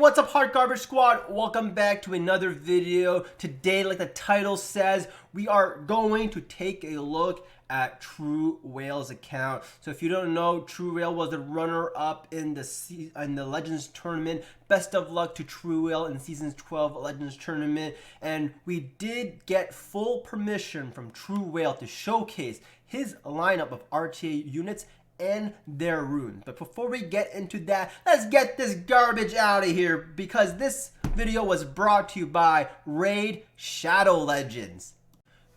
What's up, Hard Garbage Squad? Welcome back to another video. Today, like the title says, we are going to take a look at TrueWhale's account. So if you don't know, TrueWhale was the runner-up in the Legends tournament. Best of luck to TrueWhale in Season 12 Legends tournament. And we did get full permission from TrueWhale to showcase his lineup of RTA units and their runes. But before we get into that, let's get this garbage out of here, because this video was brought to you by Raid Shadow Legends.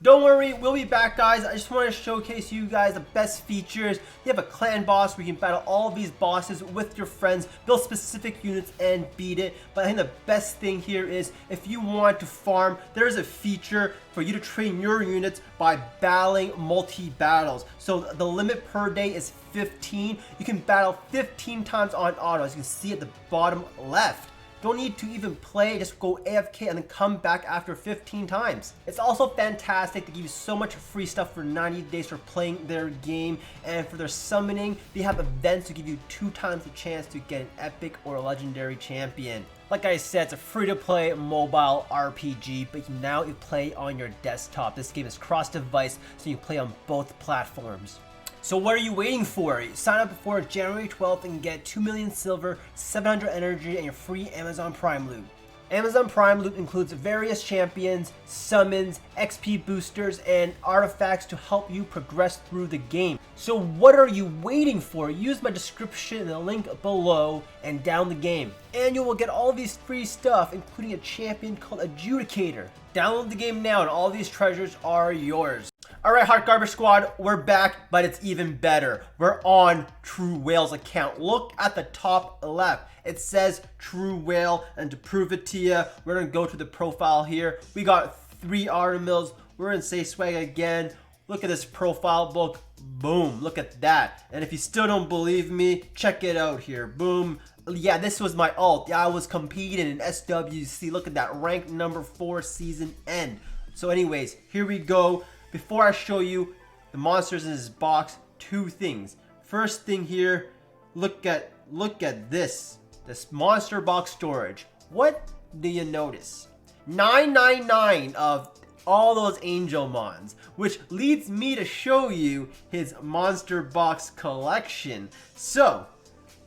Don't worry, we'll be back, guys. I just want to showcase you guys the best features. You have a clan boss where you can battle all of these bosses with your friends, build specific units, and beat it. But I think the best thing here is if you want to farm, there's a feature for you to train your units by battling multi-battles. So the limit per day is 15. You can battle 15 times on auto, as you can see at the bottom left. Don't need to even play, just go AFK and then come back after 15 times. It's also fantastic to give you so much free stuff for 90 days for playing their game, and for their summoning, they have events to give you 2 times the chance to get an epic or a legendary champion. Like I said, it's a free-to-play mobile RPG, but now you play on your desktop. This game is cross-device, so you can play on both platforms. So what are you waiting for? Sign up before January 12th and get 2 million silver, 700 energy, and your free Amazon Prime loot. Amazon Prime loot includes various champions, summons, XP boosters, and artifacts to help you progress through the game. So what are you waiting for? Use my description in the link below and down the game. And you will get all these free stuff, including a champion called Adjudicator. Download the game now and all these treasures are yours. Alright, Hard Garbage Squad, we're back, but it's even better. We're on TrueWhale's account. Look at the top left. It says TrueWhale, and to prove it to you, we're going to go to the profile here. We got 3 armors. We're in Say Swag again. Look at this profile book. Boom, look at that. And if you still don't believe me, check it out here. Boom. Yeah, this was my ult. Yeah, I was competing in SWC. Look at that, rank number 4 season end. So anyways, here we go. Before I show you the monsters in this box, 2 things. First thing here, look at this monster box storage. What do you notice? 999 of all those angel mons, which leads me to show you his monster box collection. So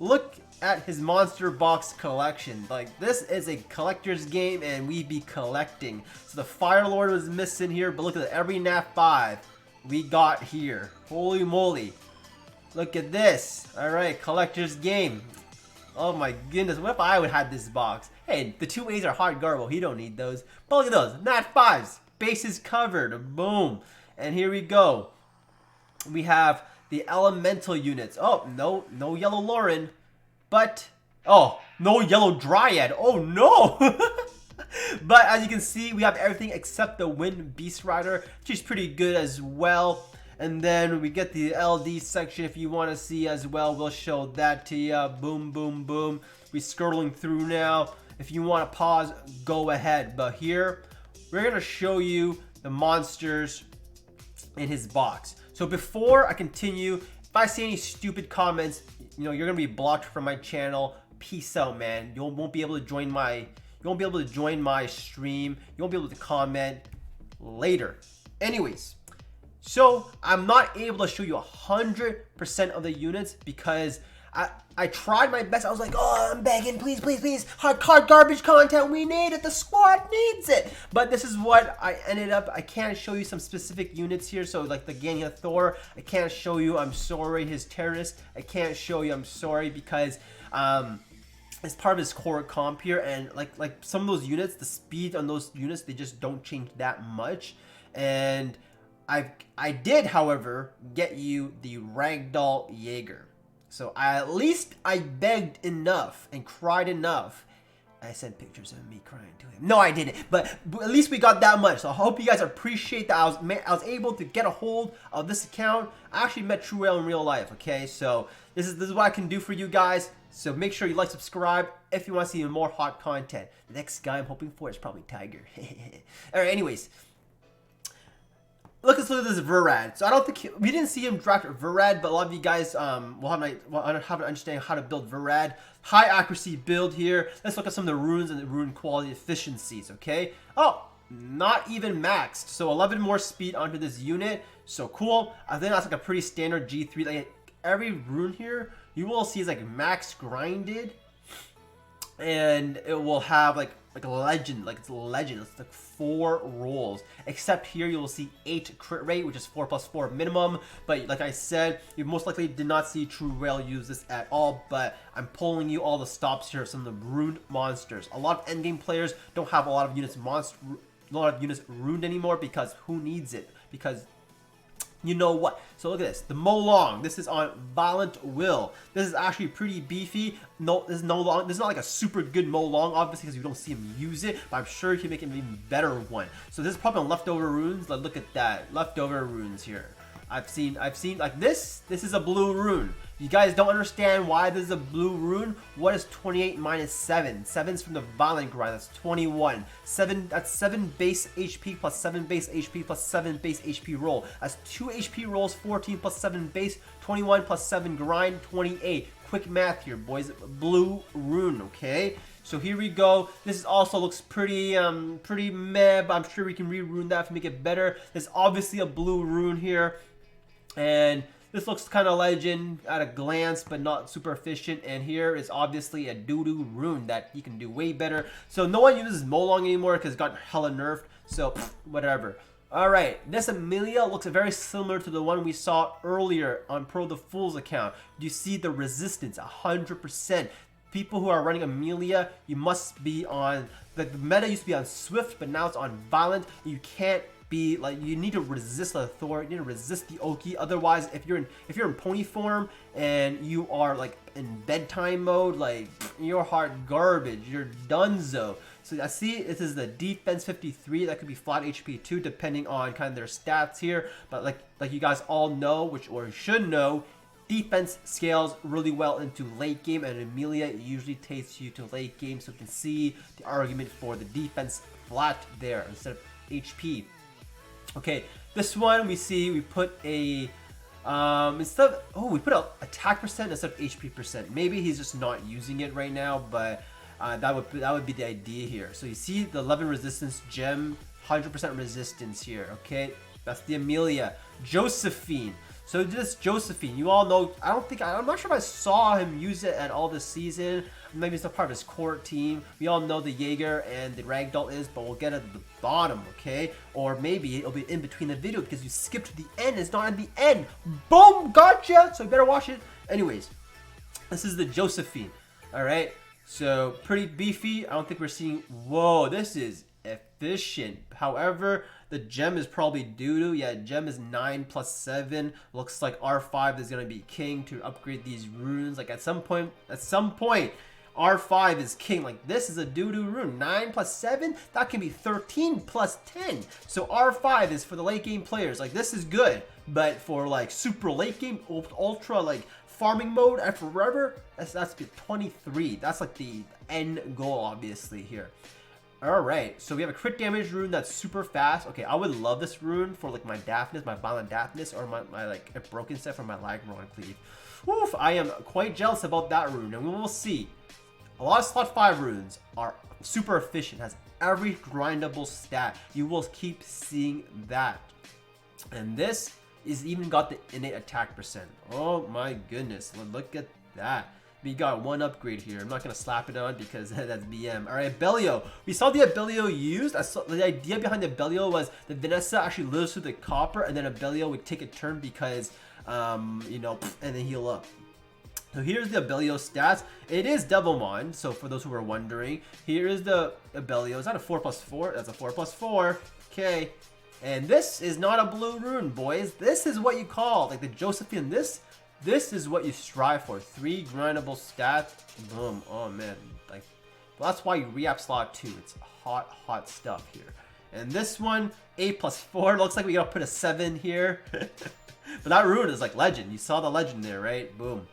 look at his monster box collection. Like, this is a collector's game and we be collecting. So the Fire Lord was missing here, but look at every nat 5 we got here. Holy moly, look at this. All right, collector's game. Oh my goodness, what if I would have this box? Hey, the 2 A's are Hard Garble, he don't need those. But look at those, nat 5s, bases covered, boom. And here we go, we have the elemental units. Oh, no yellow Lauren. But, oh, no yellow Dryad. Oh, no. But as you can see, we have everything except the Wind Beast Rider, which is pretty good as well. And then we get the LD section if you want to see as well. We'll show that to you. Boom, boom, boom. We're scrolling through now. If you want to pause, go ahead. But here, we're going to show you the monsters in his box. So before I continue, if I see any stupid comments, you know, you're gonna be blocked from my channel. Peace out, man. You won't be able to join my stream. You won't be able to comment later. Anyways, so I'm not able to show you 100% of the units because I tried my best. I was like, oh, I'm begging, please, please, please. Hard garbage content. We need it. The squad needs it. But this is what I ended up. I can't show you some specific units here. So like the Ganya Thor, I can't show you. I'm sorry. His terrorist, I can't show you. I'm sorry, because it's part of his core comp here. And like some of those units, the speed on those units, they just don't change that much. And I did, however, get you the Ragdoll JAEGAR. So at least I begged enough and cried enough. I sent pictures of me crying to him. No, I didn't, but at least we got that much. So I hope you guys appreciate that I was able to get a hold of this account. I actually met TrueWhale in real life, okay? So this is what I can do for you guys. So make sure you like, subscribe if you want to see even more hot content. The next guy I'm hoping for is probably Tiger. Alright, anyways. Let's look at this Verad. So I don't think we didn't see him draft Verad, but a lot of you guys will have an understanding how to build Verad. high accuracy build here. Let's look at some of the runes and the rune quality efficiencies, okay? Oh, not even maxed. So 11 more speed onto this unit. So cool. I think that's like a pretty standard G3. Like every rune here, you will see is like max grinded. And it will have like a legend, like it's a legend. It's like 4 rolls. Except here you will see 8 crit rate, which is 4+4 minimum. But like I said, you most likely did not see TrueWhale use this at all. But I'm pulling you all the stops here of some of the ruined monsters. A lot of endgame players don't have a lot of units ruined anymore because who needs it? Because you know what? So look at this. The Molong. This is on Violent Will. This is actually pretty beefy. No, this is not like a super good Molong, obviously, because you don't see him use it. But I'm sure he can make an even better one. So this is probably on leftover runes. Like, look at that. Leftover runes here. I've seen like this. This is a blue rune. You guys don't understand why this is a blue rune. What is 28 minus 7? 7's from the violent grind. That's 21. 7. That's 7 base HP plus 7 base HP plus 7 base HP roll. That's 2 HP rolls. 14 plus 7 base. 21 plus 7 grind. 28. Quick math here, boys. Blue rune. Okay. So here we go. This also looks pretty meh, but I'm sure we can re-rune that to make it better. There's obviously a blue rune here, and this looks kind of legend at a glance, but not super efficient. And here is obviously a doo-doo rune that you can do way better. So no one uses Molong anymore because it got hella nerfed. So whatever. Alright, this Amelia looks very similar to the one we saw earlier on Pro the Fool's account. You see the resistance, 100%. People who are running Amelia, you must be on, like the meta used to be on Swift, but now it's on Violent. You can't be like, you need to resist the Thor, you need to resist the Oki. Otherwise, if you're in pony form and you are like in bedtime mode, like you're hard garbage, you're donezo. So I see this is the defense 53. That could be flat HP too, depending on kind of their stats here. But like you guys all know, or should know, defense scales really well into late game, and Amelia usually takes you to late game, so you can see the argument for the defense flat there instead of HP. Okay, this one we put a we put a attack percent instead of HP percent. Maybe he's just not using it right now, but that would be the idea here. So you see the 11 resistance gem, 100% resistance here. Okay, that's the Amelia. Josephine. So this Josephine, you all know, I'm not sure if I saw him use it at all this season. Maybe it's a part of his core team. We all know the JAEGAR and the RAGDOLL is, but we'll get at the bottom, okay? Or maybe it'll be in between the video because you skipped to the end. It's not at the end. Boom, gotcha! So you better watch it. Anyways, this is the Josephine, all right? So pretty beefy. I don't think we're seeing, whoa, this is efficient. However, the gem is probably doo-doo. Yeah, gem is 9 plus 7. Looks like R5 is going to be king to upgrade these runes. Like at some point, R5 is king. Like this is a doo-doo rune. 9 plus 7, that can be 13 plus 10. So R5 is for the late game players. Like this is good. But for like super late game, ultra like farming mode and forever, that's 23. That's like the end goal obviously here. Alright, so we have a crit damage rune that's super fast. Okay, I would love this rune for like my Daphnis, my Violent Daphnis, or my like a broken set for my Lagron Cleave. Oof, I am quite jealous about that rune, and we will see. A lot of slot 5 runes are super efficient, has every grindable stat. You will keep seeing that. And this is even got the innate attack percent. Oh my goodness, look at that. We got one upgrade here. I'm not going to slap it on because that's BM. Alright, Abellio. We saw the Abellio used. The idea behind the Abellio was that Vanessa actually lives through the copper, and then Abellio would take a turn because, you know, and then heal up. So here's the Abellio stats. It is Devilmon, so for those who were wondering, here is the Abellio. Is that a 4+4? That's a 4+4. Okay. And this is not a blue rune, boys. This is what you call, like the Josephine, this is what you strive for. 3 grindable stats. Boom. Oh man. Like, well, that's why you re-app slot 2. It's hot stuff here. And this one, 8+4. Looks like we gotta put a 7 here. But that rune is like legend. You saw the legend there, right? Boom.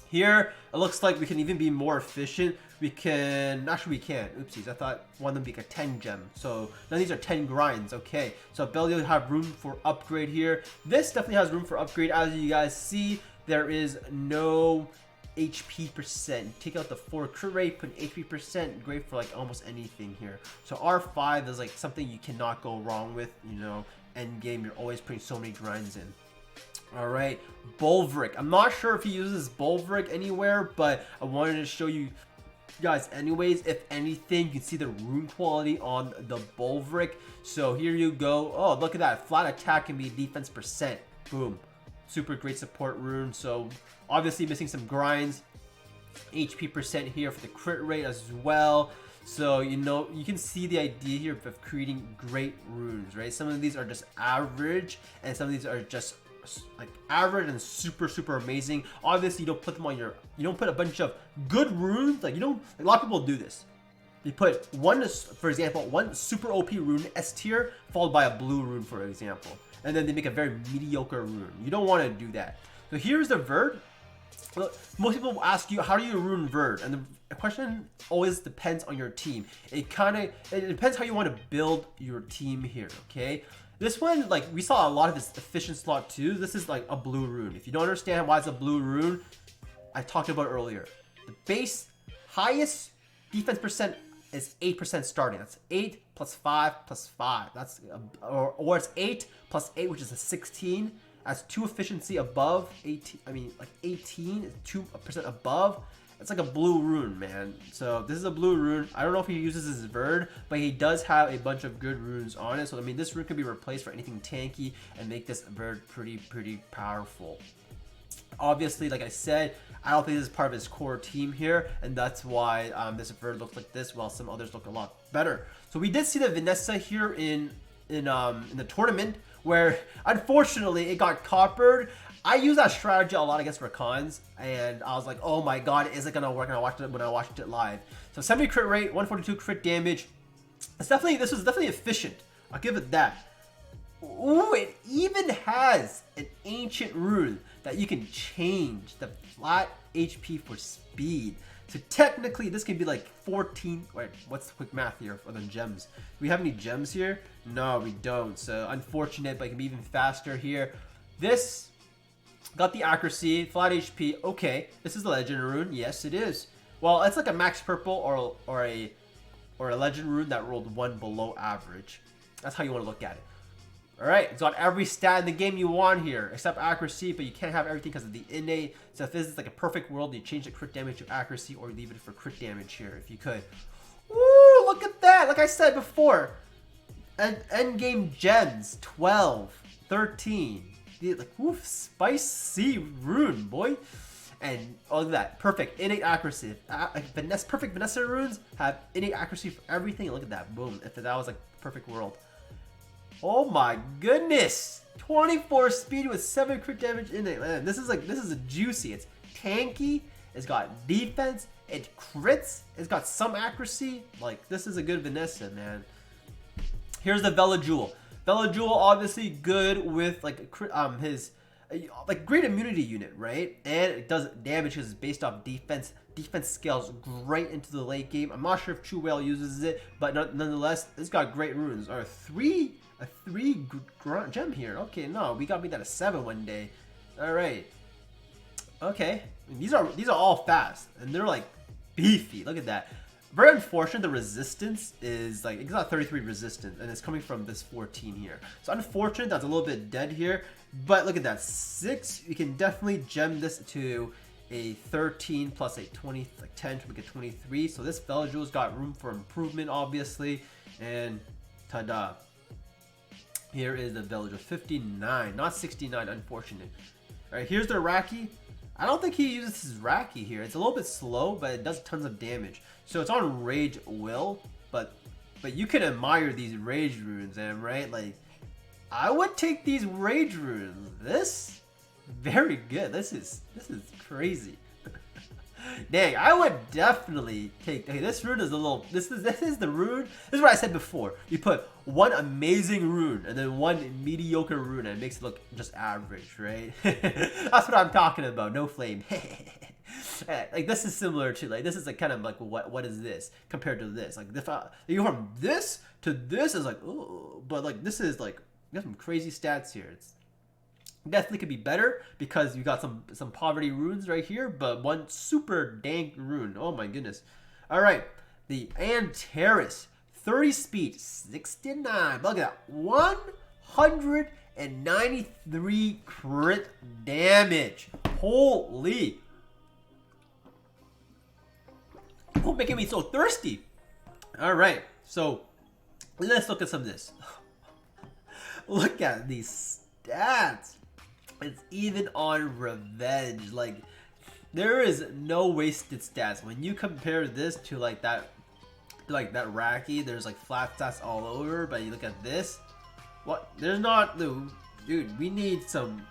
Here, it looks like we can even be more efficient. We can, actually we can't. Oopsies, I thought one of them would be a 10 gem. So now these are 10 grinds, okay. So Abellio have room for upgrade here. This definitely has room for upgrade. As you guys see, there is no HP percent. Take out the 4 crit rate, put an HP percent, great for like almost anything here. So R5 is like something you cannot go wrong with, you know, end game, you're always putting so many grinds in. All right, Bulveric. I'm not sure if he uses Bulveric anywhere, but I wanted to show you guys anyways. If anything, you can see the rune quality on the Bulveric. So here you go. Oh, look at that. Flat attack can be defense percent. Boom. Super great support rune. So obviously missing some grinds. HP percent here for the crit rate as well. So, you know, you can see the idea here of creating great runes, right? Some of these are just average, and some of these are just like average and super amazing. Obviously, you don't put them on your, you don't put a bunch of good runes. Like, you don't, like, a lot of people do this. They put one, for example, one super OP rune, S tier, followed by a blue rune, for example. And then they make a very mediocre rune. You don't want to do that. So here's the Verd. Most people will ask you, how do you rune Verd? And the question always depends on your team. It depends how you want to build your team here, okay? This one, like, we saw a lot of this efficient slot too. This is like a blue rune. If you don't understand why it's a blue rune, I talked about earlier. The base highest defense percent is 8% starting. That's 8 plus 5 plus 5. That's or it's 8 plus 8, which is a 16. That's 2 efficiency above 18. I mean, like 18 is 2% above. It's like a blue rune, man. So this is a blue rune. I don't know if he uses his Verd, but he does have a bunch of good runes on it. So I mean, this rune can be replaced for anything tanky and make this Verd pretty powerful. Obviously, like I said, I don't think this is part of his core team here, and that's why this Verd looks like this, while some others look a lot better. So we did see the Vanessa here in the tournament, where unfortunately it got coppered. I use that strategy a lot against Rakans, and I was like, oh my god, is it gonna work? And I watched it when I watched it live. So 70 crit rate, 142 crit damage. This was definitely efficient. I'll give it that. Ooh, it even has an ancient rune that you can change the flat HP for speed. So technically, this can be like 14. Wait, what's the quick math here for the gems? Do we have any gems here? No, we don't. So unfortunate, but it can be even faster here. This got the accuracy, flat HP. Okay, this is the legend rune. Yes, it is. Well, it's like a max purple or a legend rune that rolled 1 below average. That's how you want to look at it. All right, it's got every stat in the game you want here, except accuracy, but you can't have everything because of the innate. So if this is like a perfect world, you change the crit damage to accuracy or leave it for crit damage here if you could. Ooh, look at that. Like I said before, end game gems, 12, 13. Like, oof, spicy rune, boy. And all of that, perfect innate accuracy. Perfect Vanessa runes have innate accuracy for everything. Look at that, boom. If that was like perfect world. Oh my goodness! 24 speed with 7 crit damage in it. Man, this is a juicy. It's tanky. It's got defense. It crits. It's got some accuracy. Like, this is a good Vanessa, man. Here's the Velajewel. Velajewel obviously good with like his like great immunity unit, right? And it does damage because it's based off defense. Defense scales great into the late game. I'm not sure if TrueWhale uses it, but nonetheless, it's got great runes. Or a 3 gem here. Okay, no, we got me that a 7 one day. All right. Okay, these are all fast and they're like beefy. Look at that. Very unfortunate. The resistance is like, it's got 33 resistance, and it's coming from this 14 here. So unfortunate that's a little bit dead here. But look at that, 6. You can definitely gem this to a 13 plus a 20, like 10 to make it 23. So this Velajewel's got room for improvement, obviously. And ta-da! Here is the Velajewel, 59, not 69. Unfortunate. All right, here's the Raki. I don't think he uses his Raki here. It's a little bit slow, but it does tons of damage. So it's on Rage Will, but you can admire these Rage runes, and right, like I would take these Rage runes. This very good. This is crazy. Dang, I would definitely take. Hey, this rune is a little. This is the rune. This is what I said before. You put one amazing rune and then one mediocre rune, and it makes it look just average, right? That's what I'm talking about. No flame. Like this is similar to like this is like kind of like what is this compared to this? Like if you go from this to this is like oh, but like this is like you got some crazy stats here. Definitely could be better because you got some poverty runes right here, but one super dank rune. Oh my goodness. All right, the Antares, 30 speed, 69. Look at that, 193 crit damage. Holy. Oh, making me so thirsty. All right, so let's look at some of this. Look at these stats. It's even on revenge. Like, there is no wasted stats. When you compare this to like that Raki, there's like flat stats all over. But you look at this, what? There's not the dude. We need some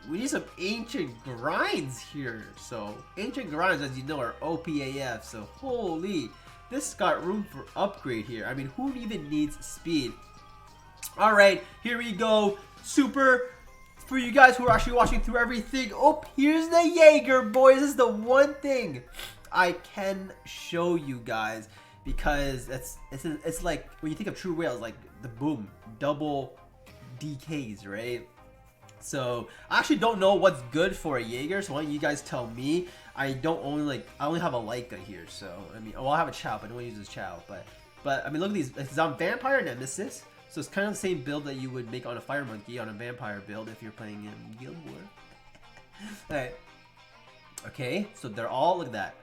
ancient grinds here. So ancient grinds, as you know, are OPAF. So holy, this got room for upgrade here. I mean, who even needs speed? All right, here we go. Super. For you guys who are actually watching through everything, oh, here's the JAEGAR, boys. This is the one thing I can show you guys because it's like when you think of TrueWhale, it's like the boom, double DKs, right? So I actually don't know what's good for a JAEGAR, so why don't you guys tell me? I only have a Leica here, so I mean, well, I have a Chow, but I don't want to use this Chow, but I mean, look at these. It's on Vampire Nemesis. So it's kind of the same build that you would make on a Fire Monkey on a Vampire build if you're playing in Guild War. Alright. Okay, so they're all, look at that.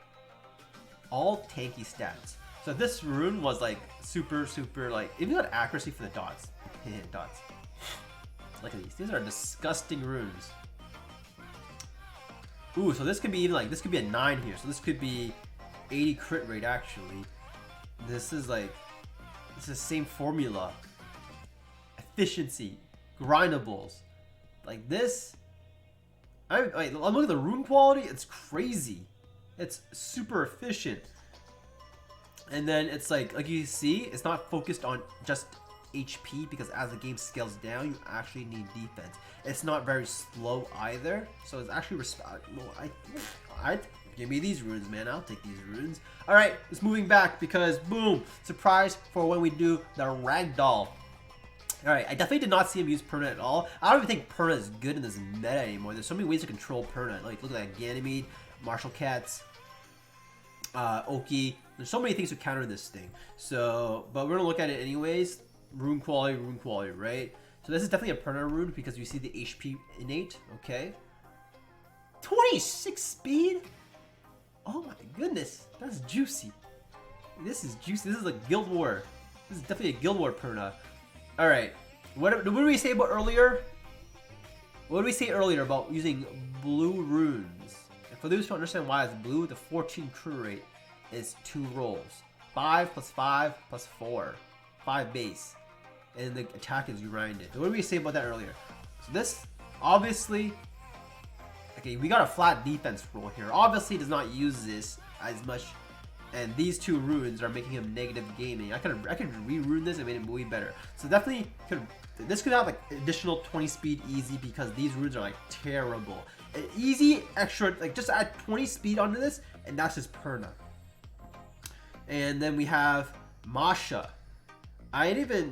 All tanky stats. So this rune was like super like, even got accuracy for the dots. Dots. Look at these. These are disgusting runes. Ooh, so this could be even like, this could be a 9 here. So this could be 80 crit rate actually. This is like, it's the same formula. Efficiency, grindables, like this. I'm looking at the rune quality. It's crazy. It's super efficient. And then it's like you see, it's not focused on just HP because as the game scales down, you actually need defense. It's not very slow either, so it's actually I give me these runes, man. I'll take these runes. All right, it's moving back because boom, surprise for when we do the Ragdoll. Alright, I definitely did not see him use Perna at all. I don't even think Perna is good in this meta anymore. There's so many ways to control Perna. Like, look at that, Ganymede, Martial Cats, Oki. There's so many things to counter this thing. So, but we're gonna look at it anyways. Rune quality, right? So this is definitely a Perna rune because you see the HP innate, okay? 26 speed? Oh my goodness, that's juicy. This is juicy. This is like Guild War. This is definitely a Guild War Perna. Alright, what did we say about earlier? What did we say earlier about using blue runes? And for those who understand why it's blue, the 14 crew rate is 2 rolls. 5 plus 5 plus 4. 5 base. And the attack is grinded. So what did we say about that earlier? So this, obviously, okay, we got a flat defense roll here. Obviously does not use this as much. And these 2 runes are making him negative gaming. I could re-rune this and made it way better. So definitely this could have like additional 20 speed easy because these runes are like terrible. An easy extra, like just add 20 speed onto this and that's his Perna. And then we have Masha.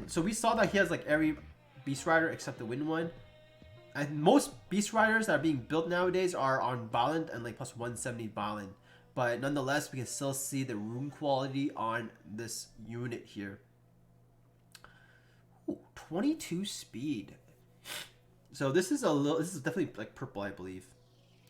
So we saw that he has like every Beast Rider except the Wind one. And most Beast Riders that are being built nowadays are on Violent and like plus 170 Violent. But nonetheless, we can still see the rune quality on this unit here. Ooh, 22 speed. So this is definitely like purple, I believe.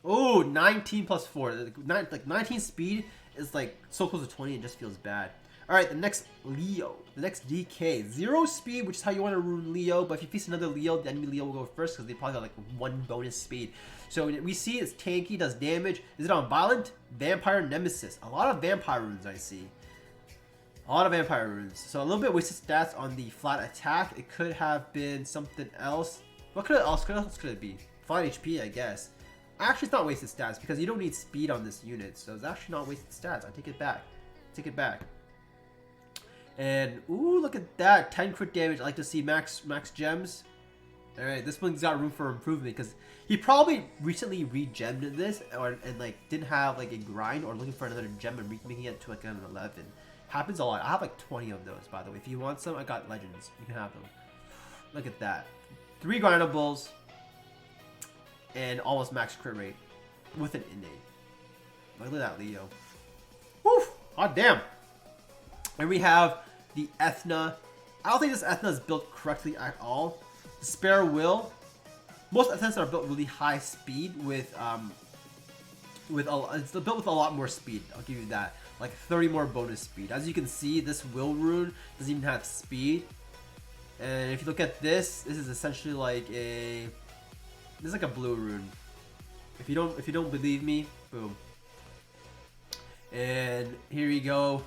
Oh, 19 plus 4. Like 19 speed is like so close to 20, it just feels bad. All right, the next Leo, the next DK, 0 speed, which is how you want to rune Leo. But if you face another Leo, the enemy Leo will go first because they probably got like 1 bonus speed. So we see it's tanky, does damage. Is it on Violent? Vampire Nemesis. A lot of Vampire runes I see. A lot of Vampire runes. So a little bit wasted stats on the flat attack. It could have been something else. What else could it be? Flat HP, I guess. Actually, it's not wasted stats because you don't need speed on this unit. So it's actually not wasted stats. I take it back. Take it back. And ooh, look at that, 10 crit damage. I like to see max gems. All right, this one's got room for improvement because he probably recently re-gemmed this and like didn't have like a grind or looking for another gem and making it to like an 11. Happens a lot. I have like 20 of those, by the way. If you want some, I got legends. You can have them. Look at that. 3 grindables. and almost max crit rate with an innate. Look at that Leo. Woo! Hot damn. And we have the Ethna. I don't think this Ethna is built correctly at all. The Spare Will. Most Ethnas are built really high speed it's built with a lot more speed. I'll give you that. Like 30 more bonus speed. As you can see, this Will rune doesn't even have speed. And if you look at this is essentially like this is like a blue rune. If you don't believe me, boom. And here you go.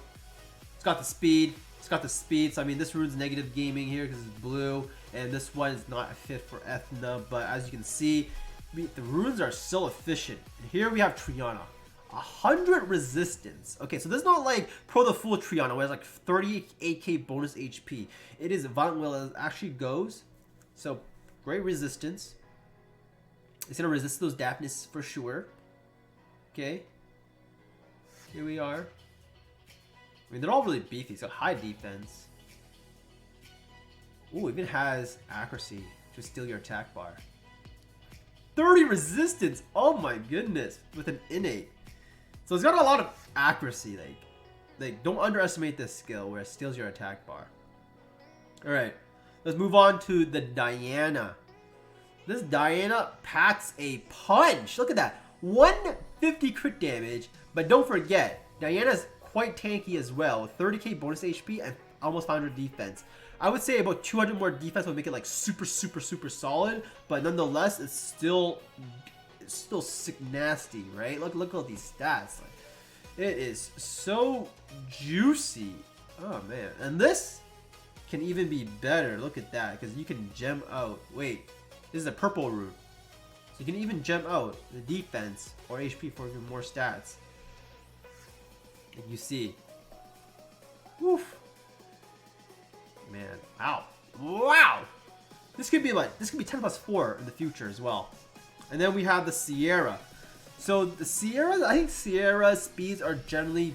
It's got the speed. It's got the speed. So I mean, this rune's negative gaming here because it's blue, and this one is not a fit for Ethna. But as you can see, the runes are still efficient. And here we have Triana, 100 resistance. Okay, so this is not like Pro the Fool Triana, where it's like 38k bonus HP. It is Violent Will as it actually goes. So great resistance. It's gonna resist those dampness for sure. Okay. Here we are. I mean, they're all really beefy. It's got high defense. Ooh, even has accuracy to steal your attack bar. 30 resistance. Oh my goodness, with an innate. So it's got a lot of accuracy. Like don't underestimate this skill where it steals your attack bar. All right, let's move on to the Diana. This Diana packs a punch. Look at that, 150 crit damage. But don't forget, Diana's quite tanky as well, with 30k bonus HP and almost 500 defense. I would say about 200 more defense would make it like super solid, but nonetheless, it's still sick nasty, right? Look at these stats. Like, it is so juicy. Oh man, and this can even be better. Look at that, because you can gem out. Wait, this is a purple rune, so you can even gem out the defense or HP for even more stats. And you see, woof. Man, wow! This could be 10 plus 4 in the future as well. And then we have the Sierra. So the Sierra, I think Sierra speeds are generally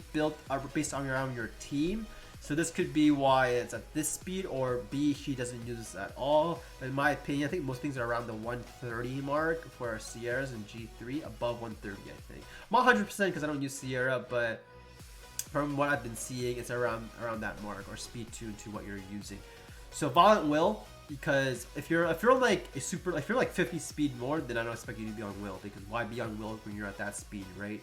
based on around your team. So this could be why it's at this speed, or B, she doesn't use this at all. In my opinion, I think most things are around the 130 mark for Sierras and G3, above 130, I think. I'm not 100% because I don't use Sierra, but from what I've been seeing, it's around that mark, or speed tuned to what you're using. So Violent Will, because if you're like a super, if you're like 50 speed more, then I don't expect you to be on Will, because why be on Will when you're at that speed, right?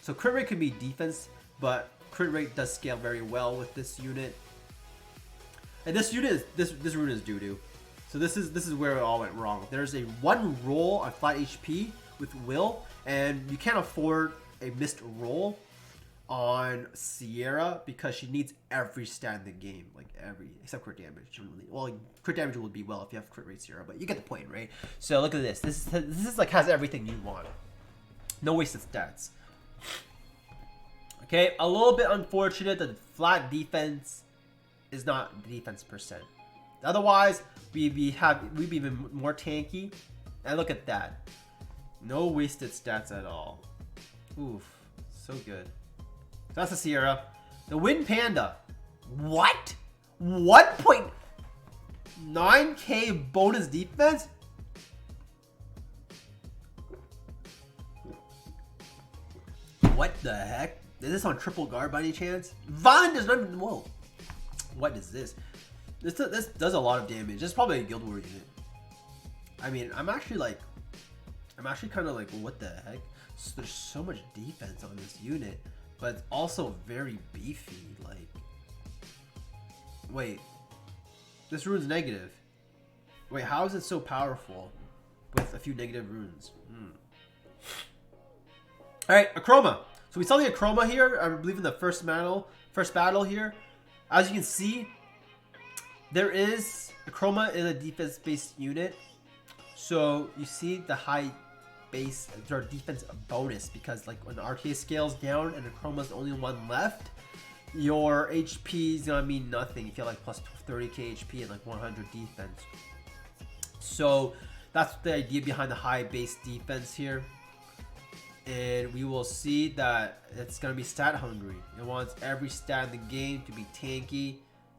So crit rate can be defense, but crit rate does scale very well with this unit. And this unit is this rune is doo-doo. So this is where it all went wrong. There's a one roll on flat HP with Will, and you can't afford a missed roll on Sierra because she needs every stat in the game, like every, except crit damage. Well, crit damage will be well if you have crit rate Sierra, but you get the point, right? So look at this. This is like has everything you want. No wasted stats. Okay, a little bit unfortunate that flat defense is not defense percent. Otherwise, we'd be even more tanky. And look at that. No wasted stats at all. Oof, so good. So that's the Sierra. The Wind Panda. What? 1.9k bonus defense? What the heck? Is this on triple guard by any chance? Vaughn does not even. Whoa. What is this? This does a lot of damage. This is probably a Guild War unit. I mean, I'm actually kind of like, what the heck? So there's so much defense on this unit, but it's also very beefy. Like, wait, this rune's negative. Wait, how is it so powerful with a few negative runes? All right, Acroma. So we saw the Acroma here, I believe in the first battle here. As you can see, there is Acroma in a defense-based unit. So you see the high base or defense bonus, because like when the RK scales down and Acroma's the only one left, your HP is gonna mean nothing if you have like plus 30k HP and like 100 defense. So that's the idea behind the high base defense here. And we will see that it's going to be stat hungry. It wants every stat in the game to be tanky,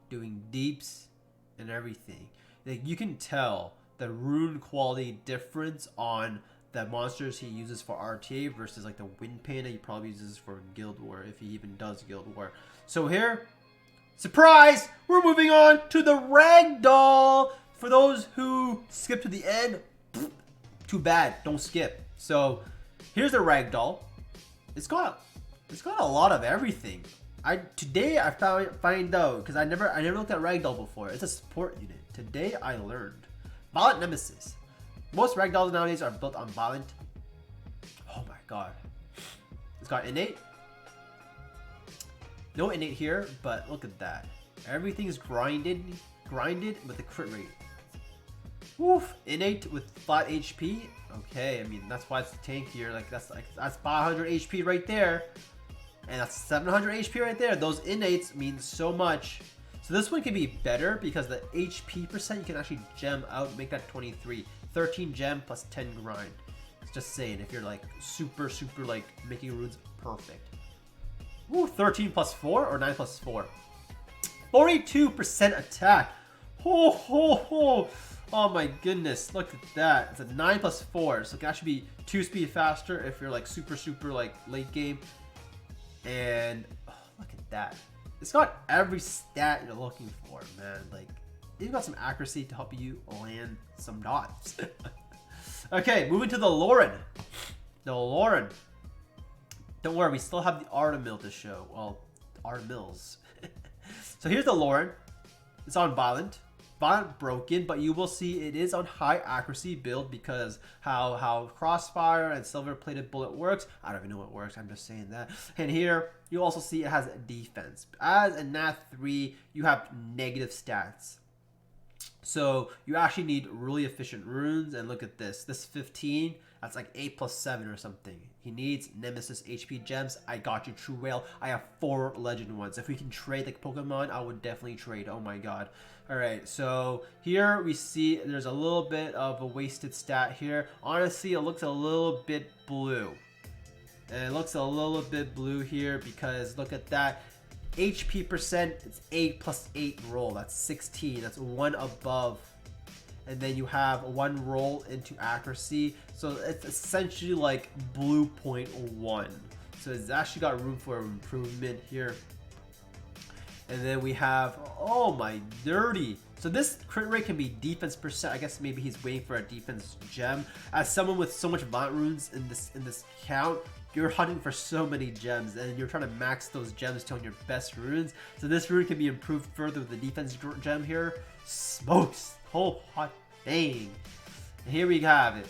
doing deeps, and everything. Like, you can tell the rune quality difference on the monsters he uses for RTA versus like the Wind Panda he probably uses for Guild War, if he even does Guild War. So here, surprise, we're moving on to the Ragdoll. For those who skip to the end, too bad, don't skip. So here's the Ragdoll. It's got a lot of everything. Today I find out, because I never looked at Ragdoll before. It's a support unit. Today I learned. Violent Nemesis. Most Ragdolls nowadays are built on Violent. Oh my god. It's got innate. No innate here, but look at that. Everything is grinded with the crit rate. Woof. Innate with flat HP. Okay, I mean that's why it's tankier. That's 500 HP right there. And that's 700 HP right there. Those innates mean so much. So this one can be better because the HP percent you can actually gem out, make that 23. 13 gem plus 10 grind. It's just saying, if you're like super like making runes perfect. Ooh, 13 plus 4 or 9 plus 4. 42% attack. Ho ho ho. Oh my goodness, look at that. It's a 9 plus 4. So it can actually be 2 speed faster if you're like super like late game. And oh, look at that. It's got every stat you're looking for, man. Like, you've got some accuracy to help you land some dots. Okay, moving to the Lauren. The Lauren. Don't worry, we still have the Artemil to show. Well, Artemils. So here's the Lauren. It's on Violent. Violent broken, but you will see it is on high accuracy build because how crossfire and silver plated bullet works. I don't even know what works, I'm just saying that. And here you also see it has defense. As a Nat 3, you have negative stats. So you actually need really efficient runes, and look at this. This 15, that's like 8 plus 7 or something. He needs Nemesis HP gems. I got you, TrueWhale. I have 4 legend ones. If we can trade like Pokemon, I would definitely trade. Oh my god. Alright, so here we see there's a little bit of a wasted stat here. Honestly, it looks a little bit blue. And it looks a little bit blue here because look at that. HP percent, it's 8 plus 8 roll. That's 16. That's 1 above. And then you have 1 roll into accuracy. So it's essentially like blue 0.1. So it's actually got room for improvement here. And then we have, oh my dirty. So this crit rate can be defense percent. I guess maybe he's waiting for a defense gem. As someone with so much Violent runes in this count, you're hunting for so many gems and you're trying to max those gems to on your best runes. So this rune can be improved further with the defense gem here. Smokes. Oh hot dang. And here we have it.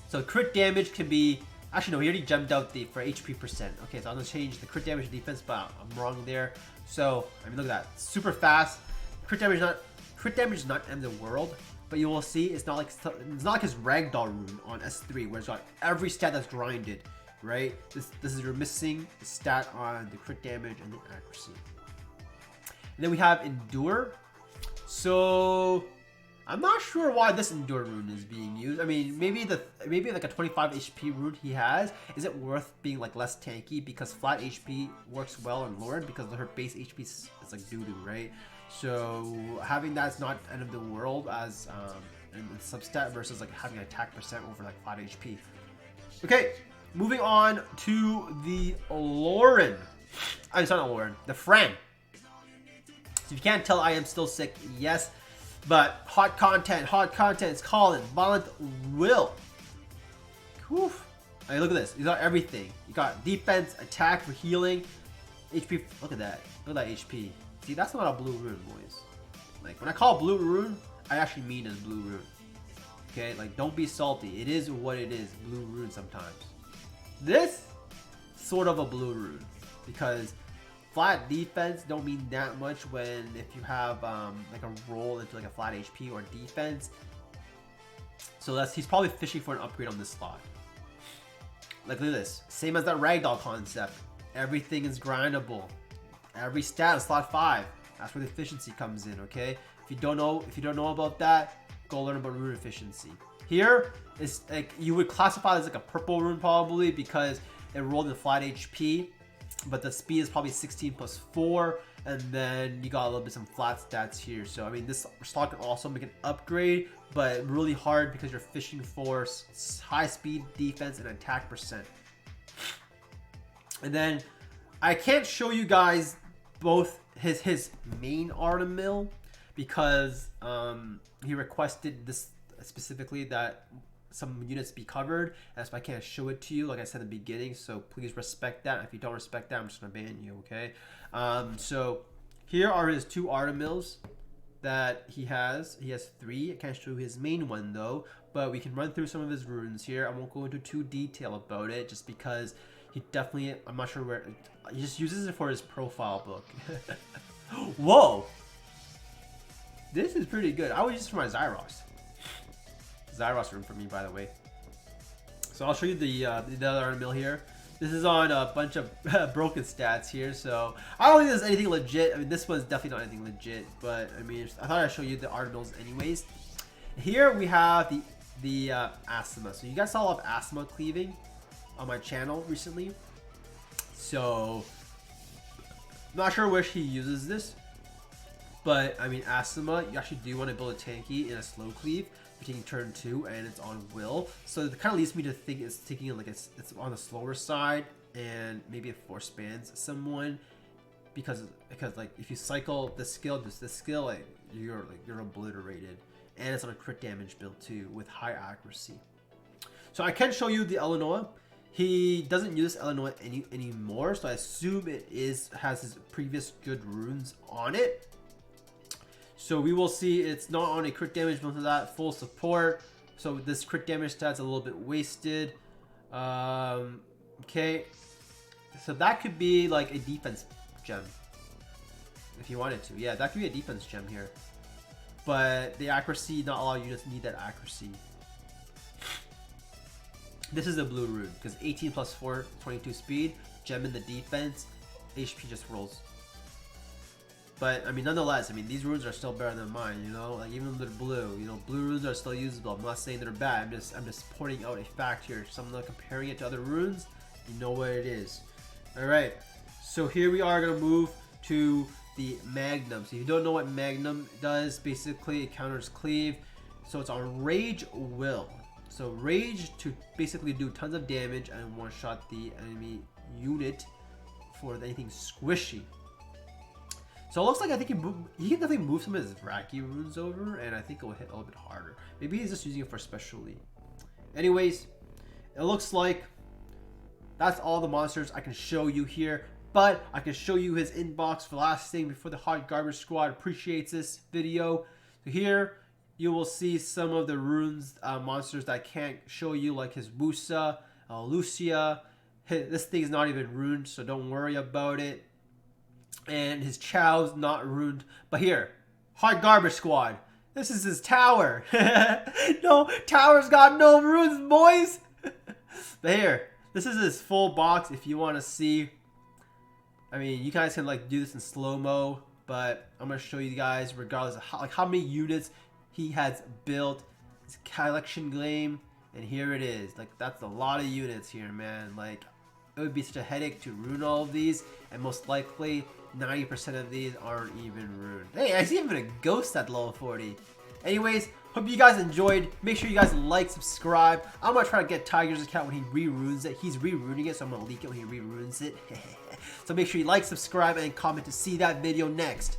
So crit damage can be, actually no, he already gemmed out for HP percent. Okay, so I'm gonna change the crit damage to defense, but I'm wrong there. So I mean, look at that, super fast. Crit damage is not end of the world, but you will see it's not like his Ragdoll rune on S3 where it's got every stat that's grinded, right? This is your missing stat on the crit damage and the accuracy. And then we have Endure. So I'm not sure why this Endure rune is being used. I mean, maybe like a 25 HP rune he has, is it worth being like less tanky because flat HP works well on Lauren because her base HP is like doo-doo, right? So having that's not end of the world as in substat versus like having attack percent over like flat HP. Okay, moving on to the Lauren. It's not Lauren, the Fran. So if you can't tell, I am still sick, yes. But hot content is calling. Violent will. Oof. I mean, look at this. You got everything. You got defense, attack for healing, HP. Look at that. Look at that HP. See, that's not a blue rune, boys. Like when I call blue rune, I actually mean as blue rune. Okay, like don't be salty. It is what it is. Blue rune sometimes. This sort of a blue rune because flat defense don't mean that much when if you have like a roll into like a flat HP or defense. So he's probably fishing for an upgrade on this slot. Like look at this, same as that Ragdoll concept. Everything is grindable. Every stat is slot 5. That's where the efficiency comes in. Okay, if you don't know about that, go learn about rune efficiency. Here is like you would classify it as like a purple rune probably because it rolled in flat HP. But the speed is probably 16 plus 4. and then you got a little bit some flat stats here. So I mean, this slot can also make an upgrade, but really hard because you're fishing for high speed, defense, and attack percent. And then I can't show you guys both his main Artemill because he requested this specifically that some units be covered. That's why I can't show it to you like I said in the beginning, so please respect that. If you don't respect that, I'm just gonna ban you, okay? So here are his 2 Artemills that he has. He has 3. I can't show his main one though, but we can run through some of his runes here. I won't go into too detail about it just because he definitely, I'm not sure where, he just uses it for his profile book. Whoa! This is pretty good. I would use this for my Zyros. Zyros rune for me, by the way. So I'll show you the other Artemill here. This is on a bunch of broken stats here, so I don't think there's anything legit. I mean, this one's definitely not anything legit, but I mean, I thought I'd show you the Artemills anyways. Here we have the Asthma. So you guys saw a lot of Asthma cleaving on my channel recently. So I'm not sure where he uses this, but I mean, Asthma, you actually do want to build a tanky in a slow cleave. You're taking turn 2 and it's on will, so it kind of leads me to think it's taking like it's on the slower side, and maybe it force bans someone because like if you cycle this skill, like you're obliterated, and it's on a crit damage build too with high accuracy. So I can show you the Illinois. He doesn't use Illinois anymore, so I assume it has his previous good runes on it. So we will see it's not on a crit damage build for that, full support. So this crit damage stat's a little bit wasted. Okay, so that could be like a defense gem if you wanted to. Yeah, that could be a defense gem here. But the accuracy, not all units need that accuracy. This is a blue rune because 18 plus 4, 22 speed, gem in the defense, HP just rolls. But I mean, nonetheless, I mean, these runes are still better than mine, you know. Like even if they're blue, you know, blue runes are still usable. I'm not saying they're bad. I'm just pointing out a fact here. So I'm not comparing it to other runes. You know what it is. All right. So here we are gonna move to the Magnum. So if you don't know what Magnum does, basically it counters cleave. So it's on Rage Will. So Rage to basically do tons of damage and one-shot the enemy unit for anything squishy. So it looks like I think he can definitely move some of his Raki runes over, and I think it will hit a little bit harder. Maybe he's just using it for specialty. Anyways, it looks like that's all the monsters I can show you here, but I can show you his inbox for the last thing before the Hot Garbage Squad appreciates this video. So here you will see some of the runes monsters that I can't show you, like his Wusa, Lucia. This thing is not even ruined, so don't worry about it. And his Chow's not ruined. But here, Hot Garbage Squad. This is his tower. No, tower's got no runes, boys. But here, this is his full box if you want to see. I mean, you guys can like do this in slow-mo, but I'm going to show you guys regardless of how many units he has built. His collection game, and here it is. Like, that's a lot of units here, man. Like, it would be such a headache to rune all of these, and most likely 90% of these aren't even ruined. Hey, I see even a ghost at level 40. Anyways, hope you guys enjoyed. Make sure you guys like, subscribe. I'm gonna try to get Tiger's account when he re-runes it. He's re-runing it, so I'm gonna leak it when he re-runes it. So make sure you like, subscribe, and comment to see that video next.